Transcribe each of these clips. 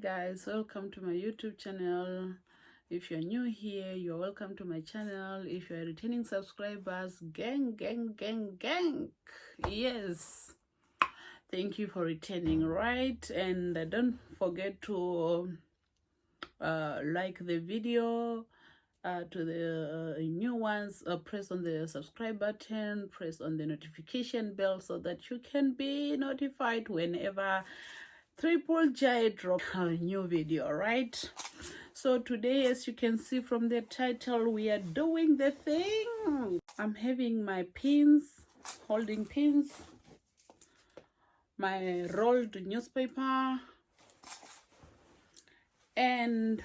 guys, welcome to my YouTube channel. If you're new here, you're welcome to my channel. If you're returning subscribers, gang. Yes, thank you for returning, right? And don't forget to like the video. To the new ones, press on the subscribe button, press on the notification bell so that you can be notified whenever Triple J drop a new video, right? So today, as you can see from the title, we are doing the thing. I'm having my pins, holding pins, my rolled newspaper, and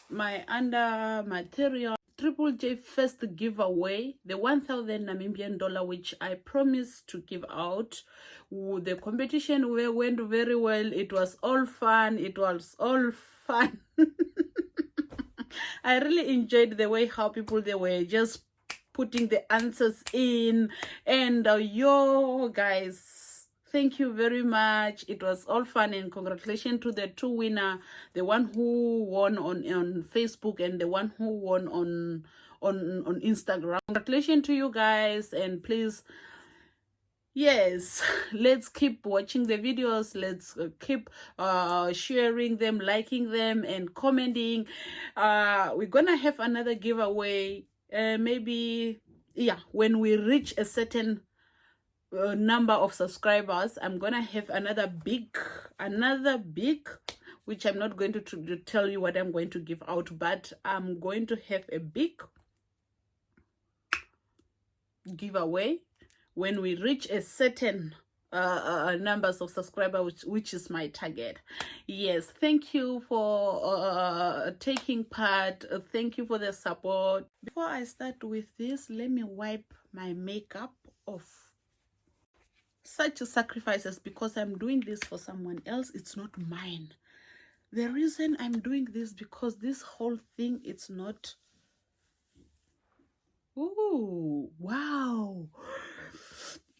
my under material. Triple J first giveaway, the 1,000 Namibian dollar, which I promised to give out. The competition went very well. It was all fun. I really enjoyed the way how people, they were just putting the answers in, and yo guys, thank you very much. It was all fun, and congratulations to the two winners, the one who won on Facebook and the one who won on Instagram. Congratulations to you guys, and please, yes, let's keep watching the videos. Let's keep sharing them, liking them, and commenting. We're gonna have another giveaway, maybe, yeah, when we reach a certain number of subscribers. I'm gonna have another big, which I'm not going to tell you what I'm going to give out, but I'm going to have a big giveaway when we reach a certain numbers of subscribers, which is my target. Yes, thank you for taking part. Thank you for the support. Before I start with this, let me wipe my makeup off. Such sacrifices, because I'm doing this for someone else, it's not mine. The reason I'm doing this, because this whole thing, it's not. Ooh, wow.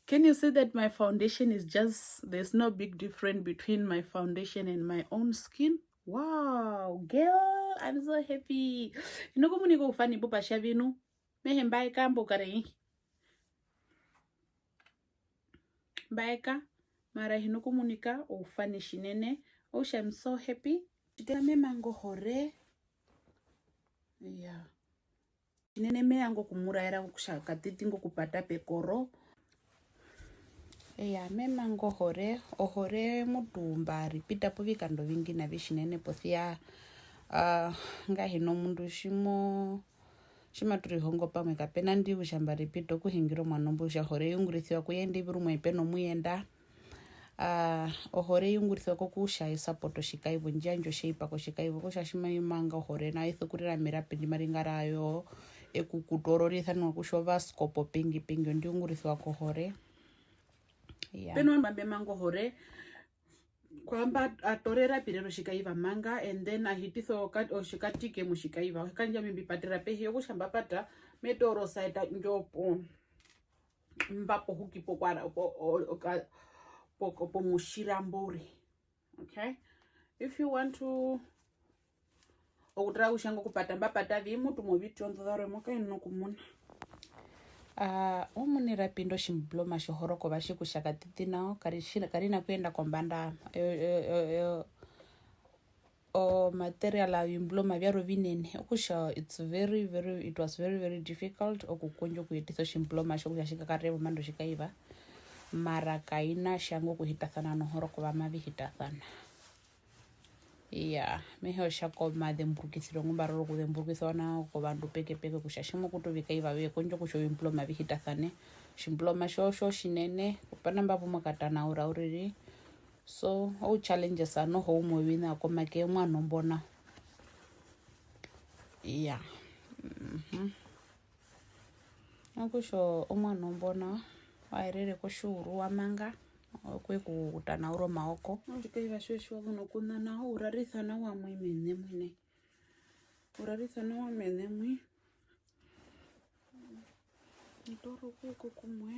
Can you see that my foundation is just, there's no big difference between my foundation and my own skin? Wow, girl, I'm so happy. You know, come go funny papa shavinu. Mehem baika mbokare. Baika mara hino komunika o funny shinene. Oh, I'm so happy. Chitame mango hore. Yeah. Shinene me ango kumuraira kushaka titingo kupata pekoro. Yeah, me mango hore mutumba ripita po vikando vingi na vishinene pothia nga hino mundu shimaturi hongo pamwe kapena ndi ushamba ripito kuhingiro mwanombo sha hore yungurithwa kuyendi birumwe peno muyenda ohore yungurithwa ko kusha support shikaivu njanjo sheipa ko shikaivu ko shashima yimanga hore na ithukurira mirapi ndi maringarayo ekukutororithwa no kushova scopo pingi ndi yungurithwa ko hore. Yeah. Peno mbambe mango hore kwamba atorera pirero shikaiva manga, and then ahititho shikatike mushikaiva kanja mimbi patira pehi yokushamba pata metoro saita njopo mbapo hukipo kwara po mushiramburi. Okay, if you want to okutra ushango kupata mbapata vimu tumoviti onzaro moka inokumuna omunira pindo shimbloma shohoroko vashikushaka titinao karina kwenda kombanda o material a imbloma vyaro vinene okusha it was very difficult okukunjo kuititho shimbloma shokushashika karebo mando shikaiva mara kaina shango kuhitathana no horoko vamavihitathana. Yeah, meho shako mademburukithiro ngumbaroro kudemburukithona ko bandu peke kushashimo kutovika we konjo kusho imploma vihitathane shimploma shosho shinene kupana mbapo makatana uriri. So all challenges are no home wina ko make mwana mbona. Yeah. Akusho omwana mbona wairere ko shuru wamanga kwekutana uro maoko ndikaiva shosho vuno kunana urarithana wa mwene urarithana wa mwe ndoro kweko kumwe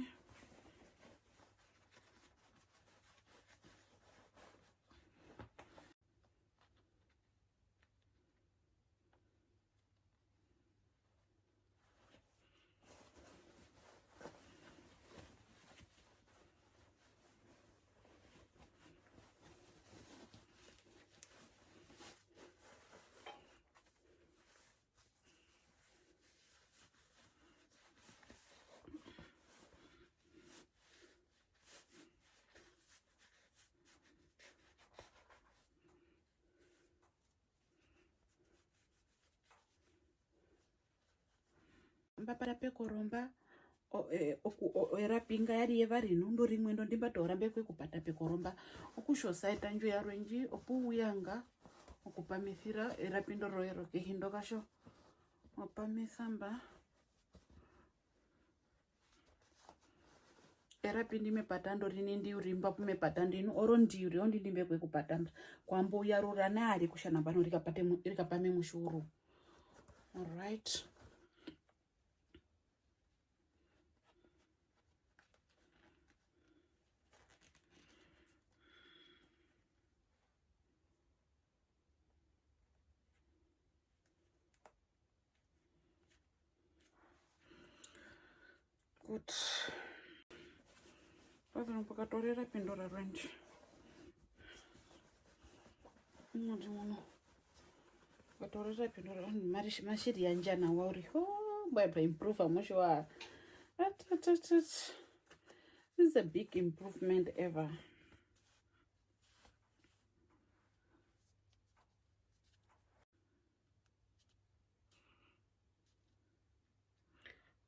mbapara pekoromba erapinga yari yevarino ndo rimwe ndo ndimbatorambe kwekupata pekoromba okushosaita njo yarwenji opuuyanga okupamithira erapindo roero kehindo kasho opamithamba erapindi mepata ndo rini ndiurimba pumepata ndinu oro ndiuri ondindimbe kwekupatamba kwambo uyarura nali kushana bano rikapame mushuru. All right. Good. Pavano pakatorera pindora range. Mudi muno. Pakatorera pindora mashiri yanjana wauri. Oh, by improve amushiwa. This is a big improvement ever.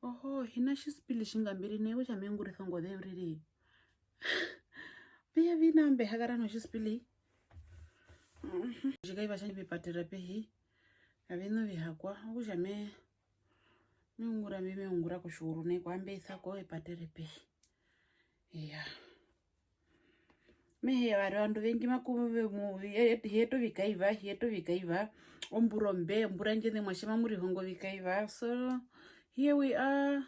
Oh, hina xisipili xi nga mbiri newe xa mengurisa ngode uriri. Biya vinambe hagarano xisipili. Xikaiva xa vipatira pehi. Avino vihakwa uja meungura kushuru ne kwambe isako epatire pehi. Yeah. Mehe vandu vengi makuve movie heto vikaiva omburombe mburanjene mwashima muri hongo vikaiva. So here we are.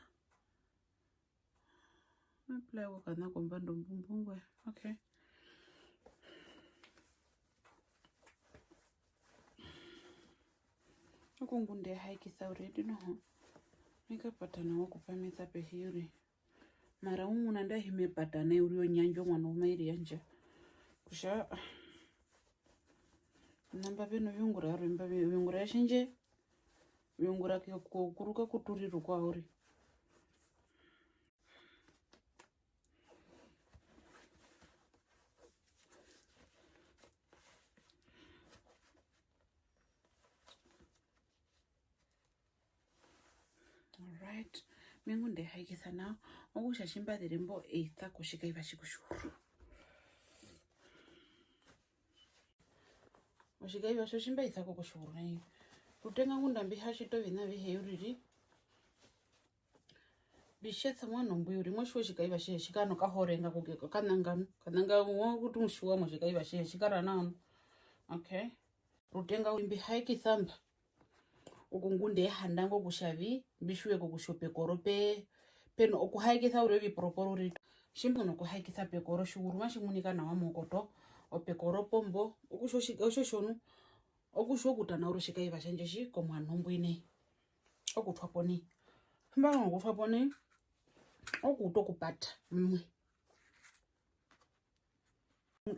Apply wakana kombando mbumbungwe. Okay. Okungunde haikisa already no. Nikapatana wakupamisa pehiri. Mara umuna nda himepatana uriyo nyanjo mwana umairi yanja. Kusha namba bino vyungura rimba vyungura yashinje vyungura kuruka kuturiru kwa uri. All right. Mengunde haikisa now. Ogusha shimba dirembo eita kushika ivashikushuru. Oshikaiva shoshimba eita kukushuru na hiyo. Rutenga ngunda mbihashito vina viheuriri. Bishetsa mwana mbuyuri mwashwe shikaiva shikano kahorenga kugeko kananga kuti mushuwa mwashikaiva shikara nanu. Okay. Rutenga wimbi haikisamba. Ukungunde handango kushavi bishwe kukushope korope peno okuhaikisa urevi proporo rito shimbo no kuhaikisa pekoro shuru mashimunika na wamokoto opekoro pombo okushoshonu okushokutana urushika ivashenjeshi komwana ombwine okutwaponi mbanga ngokutwaponi okutokupata mwe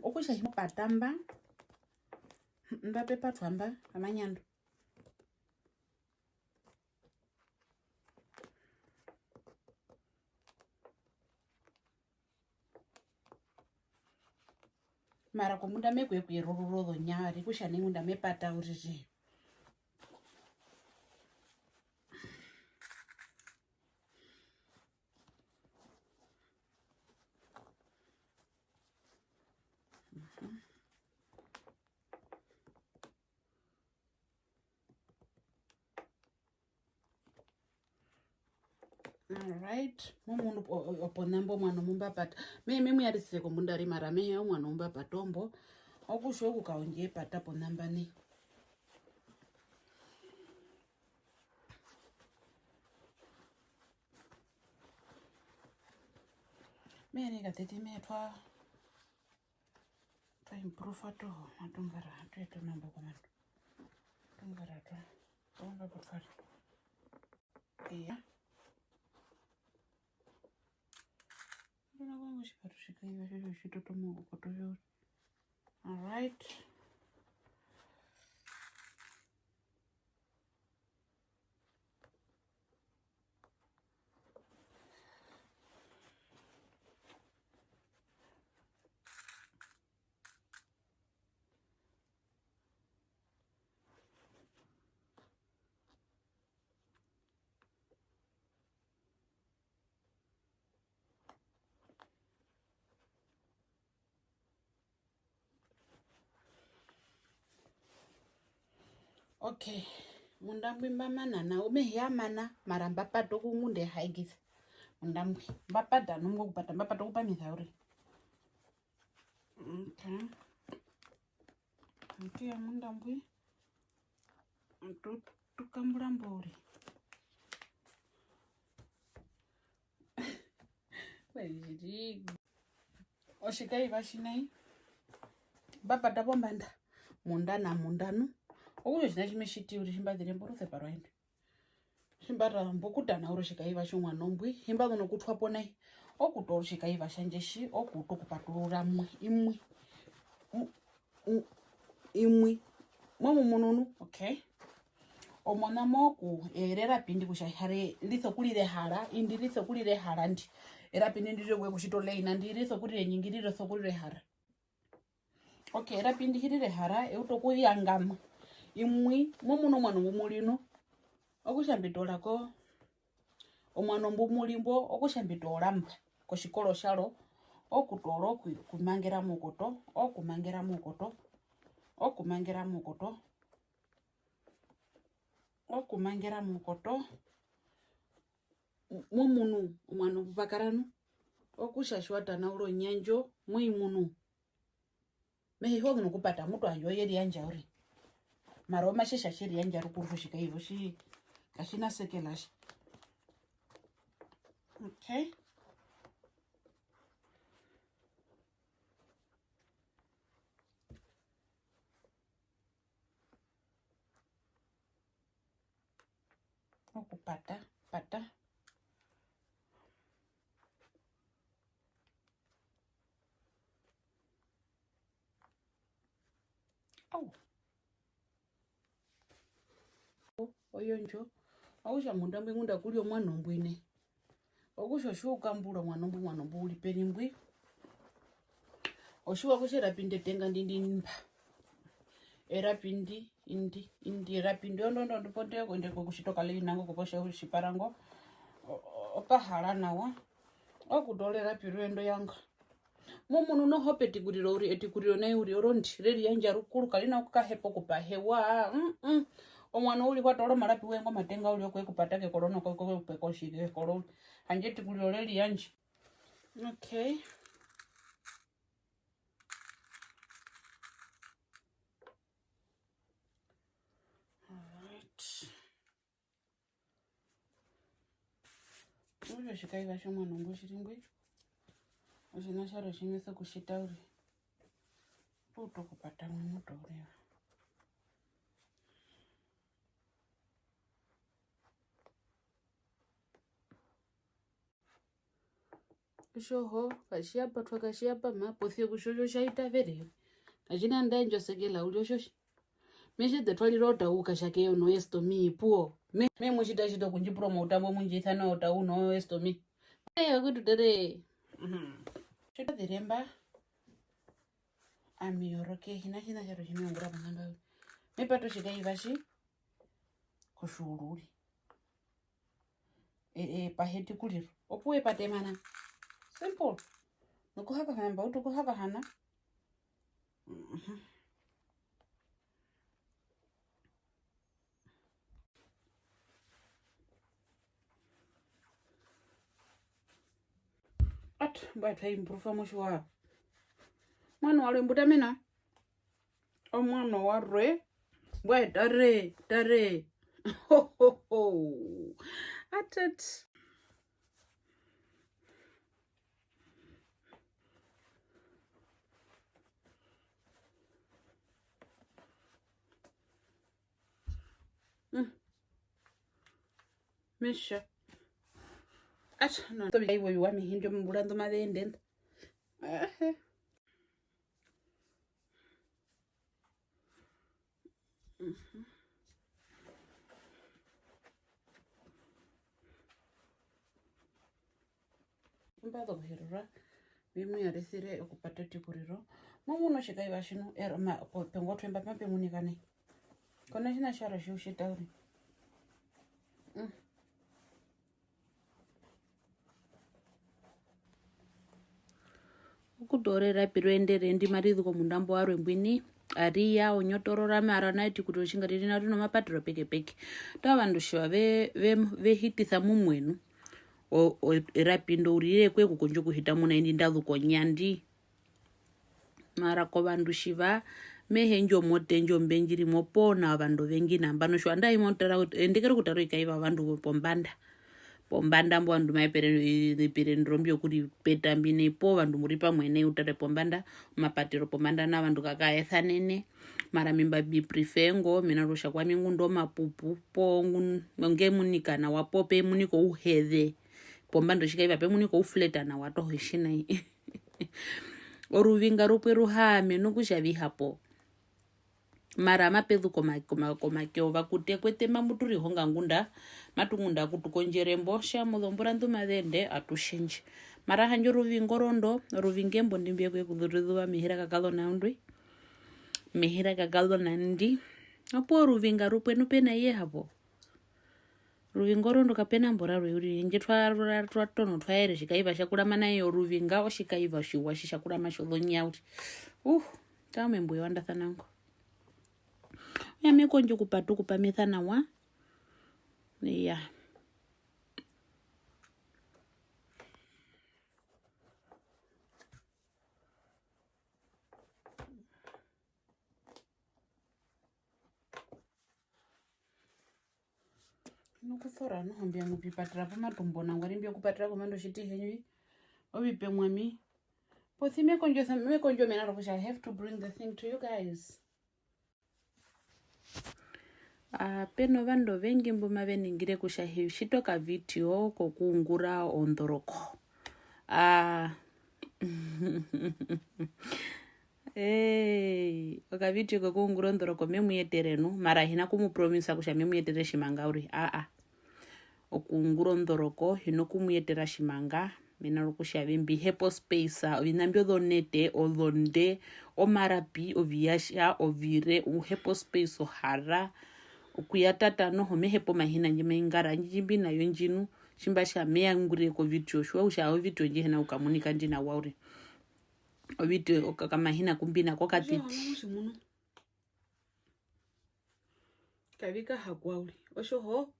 okushashimo patamba mbape patwamba amanyando mara komunda mekwe rororo nyari kushane munda mepata uriri. All right. Mumundu oponambo mwana mumba pata. Mimi yarisire komunda ri mara me mwana mumba patombo. Okusho kukaonje pata ponamba ni. Mene gatete me twa improve ato matungara ato nambo komando. Tungara to. Onga potfari. Yeah. All right. Okay, mundambwi mbamanana umehiyamana mara mbapato kungunde haigisa mundambwi mbapata nungo kupata mbapato kupamisa uri. Okay, mtu ya mundambwi mtu tukambula mbori kwejiri oshikai vashinai mbapata bombanda mundana mundanu okuyo china chimeshiti uri chimbadzire mborose parwaindi chimbata mbokutana uri chikaiva chomwanombwi himba no kutwapo nai okuto chikaiva shanjeshi okuto kupatulura imwi momo mununu. Okay, omona moku erera pindi kushahare litho kulire hara indi litho kulire hara ndi era pindi ndire kwe kushitole ina ndi litho kulire nyingiri litho kulire hara. Okay, era pindi hirire hara eutokuyangama imwi momuno mwana ngumulino okushambitola ko omwana mbumulimbo okushambitola mba ko shikolo shalo okutolo kumangera mukoto okumangera mukoto okumangera mukoto okumangera mukoto momunu omwana bubakarano okushashwata na ulo nyanjo muimunu mehi hono kupata mutu anjo yeri yanja uri maroma shisha shiri yanja rukurushika hivyo shi kashina sekelashi. Okay, okupata pata oyonjo akusha mundambwi ngunda kuli omwana ombwine okusho shuka mbula mwana mbuli perimbwi oshuwa kushera pinde tenga ndindimba era pindi indi era pindi ondo ndiponde ko ndeko kushitoka le nango kuposha ushiparango opahala nawa okudolera pirwendo yanga momuno no hopeti guriro uri etikuriro nayi uri orondi reri yanja rukuru kalina kukahepo kupahewa omwana uli kwatolo malapi wengo matenga uli okwe kupatake kolono ko pekoshike kolo anjeti kuliro reri yanje. Okay, uyo shikaiva shomwana ngoshiringwe oshina sharo shimese kushita uri puto kupata muto uri shoho kashiapa twakashiapa mapothie kushojo shaita vere kashina ndanjo segela ulio shoshi meshe de twalirota ukashake no estomi puo me mushita shito kunji promote ambo munjitha no ta uno estomi akuti dere shita diremba amiyoroke hina charo chimiongura pangamba mepato shikaiva shi kushururi paheti kuliro opuwe patemana simple nokuhaka hamba utokuhaka hana mbata improve moshwa mwana wale mbutamena omwana warwe bwa tare ho atat mesha no to biai wo wa mi hinjo mbulando madende mbado Herero bimu ya resire okupata tikuriro momuno shikaiva shino erma pengo twemba pampe munikane kona shina shara shushitauri ukudorera pirwendere ndi maridhi ko mundambo waro mbwini ariya onyotorora mara naiti kuti uchingati tina rino mapatiro peke peke ta vandu shiva ve hititha mumwenu o rapindo urire kwe kukonjo kuhita muna indi ndaluko nyandi mara ko vandu shiva mehenjo motenjo mbenjiri mopona vandu vengi nambano shwa ndai motara ndikere kutaro ikaiva vandu pombanda mbo vandu maipere nrombio kuti petambi nepo vandu muri pamwene utare pombanda mapatiro pombanda na vandu kakaetha nene mara mimba bi prefengo mina rusha kwa mingu ndo mapupu po nge munikana wapo pe muniko uhedhe pombando shikaiva pe muniko ufleta na wato hishina oruvinga rupwe ruhame nokushavi hapo mara mapedhu komakeo vakute kwete mamuturi honga ngunda matungunda kutukonjere mbosha mudhombura ndumadhende atushinji mara hanjo ruvingo rondo ruvingembo ndimbie kwe kudhuridhuva mihira kakalo nandi apo ruvinga rupwe nupena iye hapo ruvingo rondo kapena mbora rweuri nje twatono twaere shikaiva shakurama nayo ruvinga oshikaiva shiwa shishakurama shodhonyauti tamembuyo wandathanango yamekonje kupatu kupamithana wa yeah nokufora nohombia ngupipatira pamatumbo nangu arimbia kupatira komando shiti henyi obipe mwami pothi mekonjo mena rokusha. I have to bring the thing to you guys. Peno vando vengi mbuma veningire kusha shitoka video kokungura ondoroko. Oka video kokungura ondoroko memuyeterenu mara hina kumupromisa kusha memuyetere shimanga uri. Okungura ondoroko hino kumuyetera shimanga mena rokusha vimbi hepo space vinambio dhonete odhonde omarapi oviasha ovire uhepo space ohara ukuyatata noho mehepo mahina njimengara njimbi na yonjinu shimbasha meyangure ko video shwa usha video nje hena ukamunika ndina wauri video okakamahina kumbina kokatiti kavika hakwauri oshoho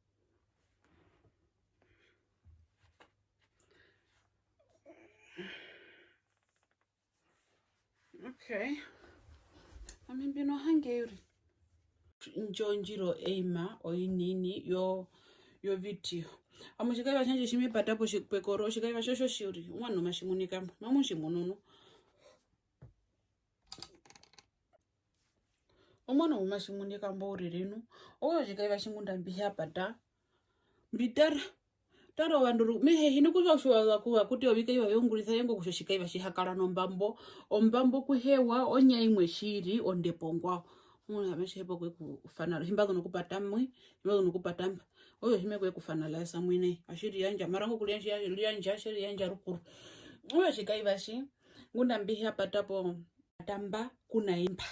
okay amembino hangeuri njonjiro eima oinini yo video amushikaiva chanje shimipatapo shipekoro shikaiva shosho shiri umwana mashimunika mamushimununu umwana umashimunika mbori rinu oyo shikaiva shimundambi yapata mbitara taro vandu mehe hino kushwa kuwa kuti obikaiva yongurisa yengo kushoshikaiva shihakala nombambo ombambo kuhewa onya imwe shiri ondepongwa mwana ameshepo kwe kufanala himbazo nokupatamwe himbazo nokupatamba oyo hime kwe kufanala esa mwine ashiri yanja marango kulianja ashiri yanja rukuru oyo shikaiva shi ngunda mbihi apatapo tamba kuna imba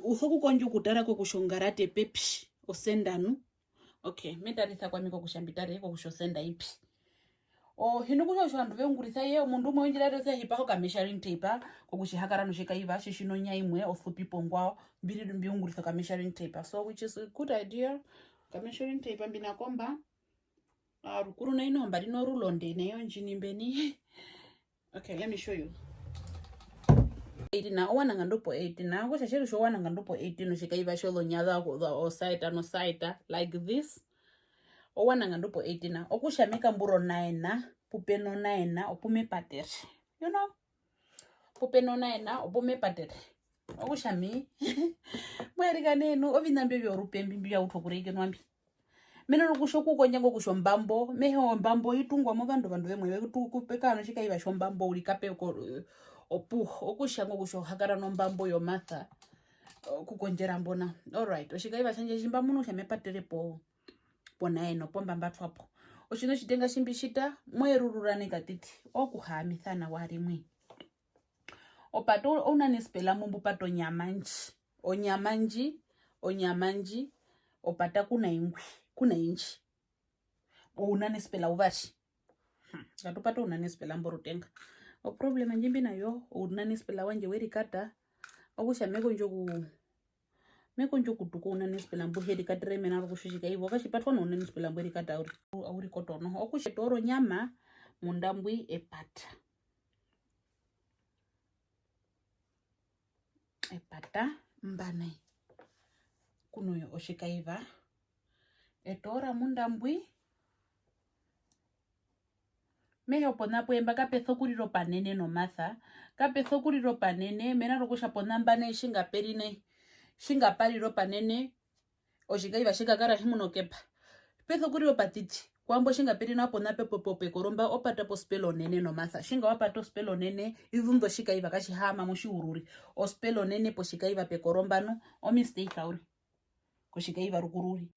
usoku konju kutara ko kushongarate pepi osendanu okay metaritha kwa miko kushambitare ko kushosenda ipi hino kusho vandu vengurisa ye mundu umwe njira rese hipa ka measuring tape ko kushihakara no shikaiva shishino nyaimwe of people ngwa mbiri mbiungurisa ka measuring tape so which is a good idea ka measuring tape mbina komba rukuru na ino mbari no rulonde neyo njini mbeni okay let me show you 8 na owana ngandopo 8 na ko shashiri sho wana ngandopo 8 no shikaiva sholo nyadha o site no site like this owana ngandopo 8 na okushamika mburo 9 na pupeno 9 na opume patere you know pupeno 9 na opume patere okushami mwerika nenu ovinambyo byorupembi bya utokureke nwambi mena nokushoku konyango kushombambo meho mbambo itungwa mo vandu vemwe kupekana shikaiva shombambo ulikape okushango kushohakara nombambo yo matha kukonjera mbona alright oshikaiva chanje shimba muno shamepatere po naeno pomba mbatwapo oshino shitenga shimbishita mwerururane katiti okuhamithana warimwe opato unanispela mumbu pato onyamanji opata kuna inchi unanispela uvashi katupato unanispela mborutenga o problem njimbi nayo unanispela wanje werikata okusha meko njoku tuko una nispelambo hedi katire mena rukushika hivyo kashipatwa na una nispelambo hedi kata auri kotono okusha toro nyama mundambwi epata mbane kuno oshika hiva etora mundambwi mehe oponapo emba kapetho kuliro panene no matha kapetho kuliro panene mena rukusha ponambane shinga paliro panene oshika hiva shika kara himuno kepa petho kuliro patiti kwambo shinga peri na pona pepe koromba opata po spelo nene no matha shinga wapato spelo nene ivundo shika hiva kashi hama mushi ururi o spelo nene po shika hiva pe koromba no o mistake auri ko shika hiva rukururi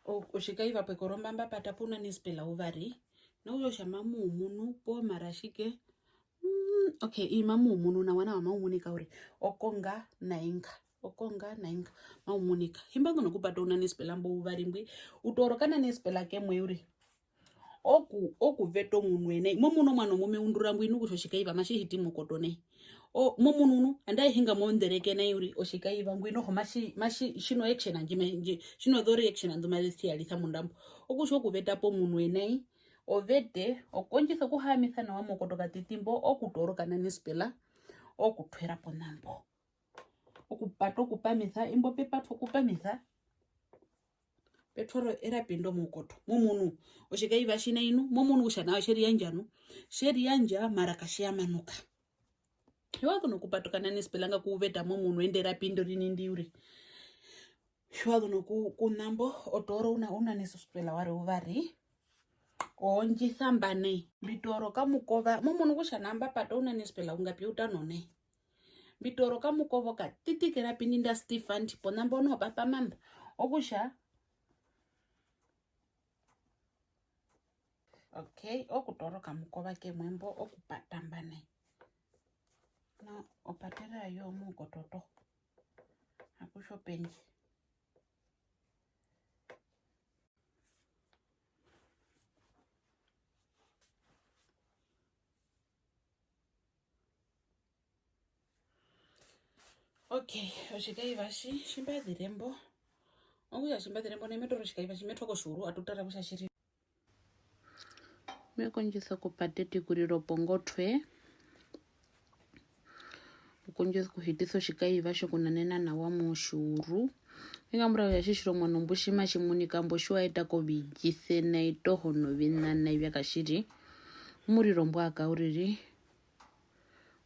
o shika hiva pe koromba mba pata puna ni spela uvari na uyo shama munu po marashike okay imamu munu na wana wa maumunika uri okonga na inga maumunika himba ngono kupata una nispelambo uvarimbwi utorokana nispela kemwe uri oku veto munwene momuno mwana mume undurambu inu kushoshika iva mashihiti mukotone momununu andai hinga mondereke na uri oshika iva ngwino ho mashi shino action anjime shino the reaction anduma lisi alitha mundambo okusho kuveta po munwene ovete okonjisa kuhamitha na wamokotoka titimbo okutorokana nispela okutwera po nambo okupato kupamitha imbo pepato kupamitha petoro era pindo mukoto mumunu oshika iva shina inu mumunu ushana sheri yanja marakashia manuka hiwako no kupatokana nispelanga kuveta mumunu endera pindo rinindi uri hiwako no kunambo otoro una nispela wari uvari onjisa mbane bitoro kamukova mumunu kushana amba pato una nispela ungapi utanone bitoro kamukova ka titikera pininda Stefan ponambo no papa mamba okusha okay okutoroka mukova ke mwembo okupata mbane na opatera yo mukototo akusho penji okay oshika ivashi shimba dirembo okuya shimba dirembo na metoro shika ivashi metoko shuru atutara busha shiri mekonjisa kupateti kuriro pongotwe ukonjisa kuhitiso shika ivashi kunanena na wa mushuru ingambura ya shishiro mwana mbushima shimunika mboshuwa itako bijise na itoho no binana ibyakashiri umuriro mbwaka uriri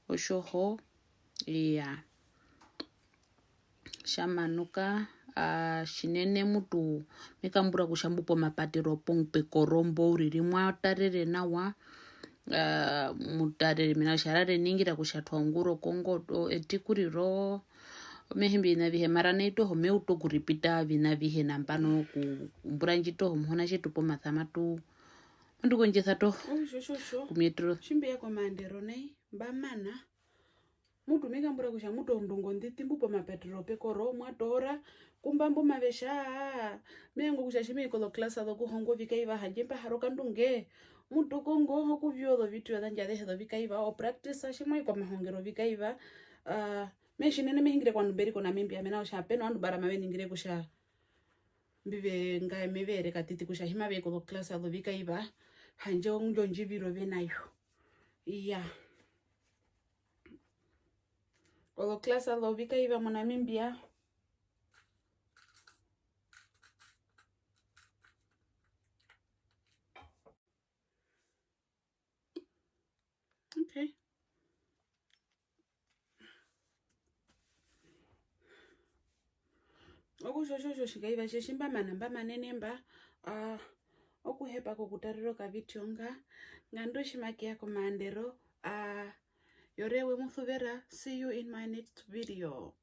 oshoho ya shamanuka shinene mutu mekambura kushambupo mapatiro pongpe korombo uriri mwatarere nawa mutarere mina sharare ningira kushatwa nguro kongoto etikuriro mehimbi na vihe maraneito ho meuto kuripita vina vihe nambano kumbura njito mhona chetu po mathamatu nduko njesa to kumetro shimbe yako mandero nei mbamana mutu mekambura kusha muto ndungo nditimbu po mapatiro pekoro mwatora kumbambo mavesha mengo kusha shime ikolo klasa do kuhongo vikaiva hajempa haroka ndunge mutu kongo ho kuvyo vitu yadanja dehe vikaiva o practice shimwe kwa mahongero vikaiva meshinene mehingire kwa nuberi kwa Namibia mena osha peno andu bara mawe ningire kusha mbive ngai mevere katiti kusha hima ve ko class alo vikaiva hanje onjo njibiro venayo iya o class alo vikaiva mo Namibia okay okushosho shikaiva sheshimba manamba manenemba okuhepa kokutariro ka vitionga ngando shimaki yako mandero yorewe muthuvera. See you in my next video.